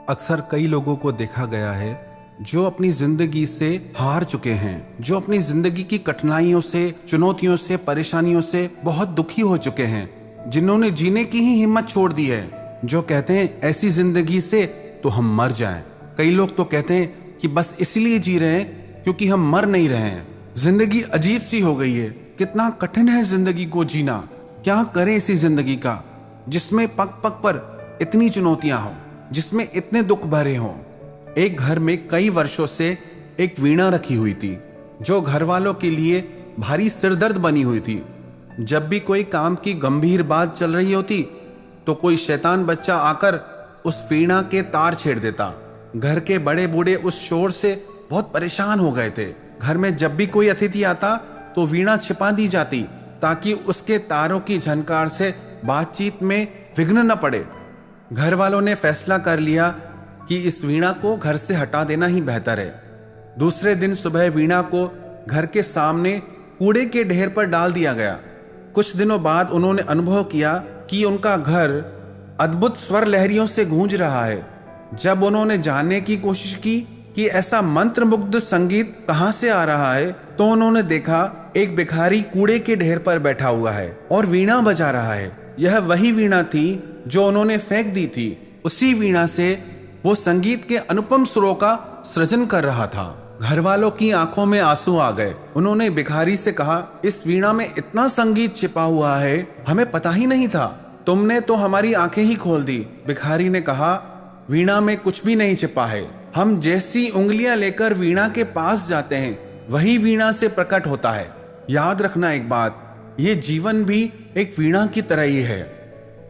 अक्सर कई लोगों को देखा गया है जो अपनी जिंदगी से हार चुके हैं, जो अपनी जिंदगी की कठिनाइयों से, चुनौतियों से, परेशानियों से बहुत दुखी हो चुके हैं, जिन्होंने जीने की ही हिम्मत छोड़ दी है, जो कहते हैं ऐसी जिंदगी से तो हम मर जाएं। कई लोग तो कहते हैं कि बस इसलिए जी रहे हैं क्योंकि हम मर नहीं रहे हैं। जिंदगी अजीब सी हो गई है, कितना कठिन है जिंदगी को जीना। क्या करें इसी जिंदगी का जिसमें पग पग पर इतनी चुनौतियां हो, जिसमें इतने दुख भरे हों। एक घर में कई वर्षों से एक वीणा रखी हुई थी जो घर वालों के लिए भारी सिरदर्द बनी हुई थी। जब भी कोई काम की गंभीर बात चल रही होती तो कोई शैतान बच्चा आकर उस वीणा के तार छेड़ देता। घर के बड़े बूढ़े उस शोर से बहुत परेशान हो गए थे। घर में जब भी कोई अतिथि आता तो वीणा छिपा दी जाती ताकि उसके तारों की झनकार से बातचीत में विघ्न न पड़े। घर वालों ने फैसला कर लिया कि इस वीणा को घर से हटा देना ही बेहतर है। दूसरे दिन सुबह वीणा को घर के सामने कूड़े के ढेर पर डाल दिया गया। कुछ दिनों बाद उन्होंने अनुभव किया कि उनका घर अद्भुत स्वर लहरियों से गूंज रहा है। जब उन्होंने जानने की कोशिश की कि ऐसा मंत्रमुग्ध संगीत कहां से आ रहा है तो उन्होंने देखा एक भिखारी कूड़े के ढेर पर बैठा हुआ है और वीणा बजा रहा है। यह वही वीणा थी जो उन्होंने फेंक दी थी। उसी वीणा से वो संगीत के अनुपम सुरों का सृजन कर रहा था। घर वालों की आंखों में आंसू आ गए। उन्होंने भिखारी से कहा, इस वीणा में इतना संगीत छिपा हुआ है, हमें पता ही नहीं था। तुमने तो हमारी आंखें ही खोल दी। भिखारी ने कहा, वीणा में कुछ भी नहीं छिपा है। हम जैसी उंगलियां लेकर वीणा के पास जाते हैं वही वीणा से प्रकट होता है। याद रखना एक बात, ये जीवन भी एक वीणा की तरह ही है।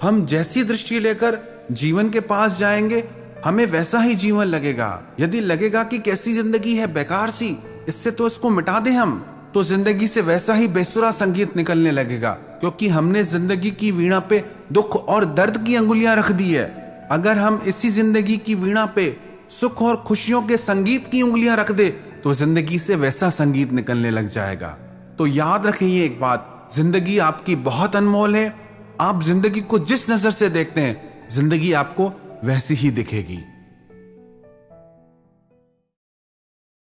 हम जैसी दृष्टि लेकर जीवन के पास जाएंगे हमें वैसा ही जीवन लगेगा। यदि लगेगा कि कैसी जिंदगी है, बेकार सी, इससे तो इसको मिटा दें हम, तो जिंदगी से वैसा ही बेसुरा संगीत निकलने लगेगा, क्योंकि हमने जिंदगी की वीणा पे दुख और दर्द की अंगुलियां रख दी है। अगर हम इसी जिंदगी की वीणा पे सुख और खुशियों के संगीत की उंगलियां रख दे तो जिंदगी से वैसा संगीत निकलने लग जाएगा। तो याद रखिए एक बात, जिंदगी आपकी बहुत अनमोल है। आप जिंदगी को जिस नजर से देखते हैं जिंदगी आपको वैसी ही दिखेगी।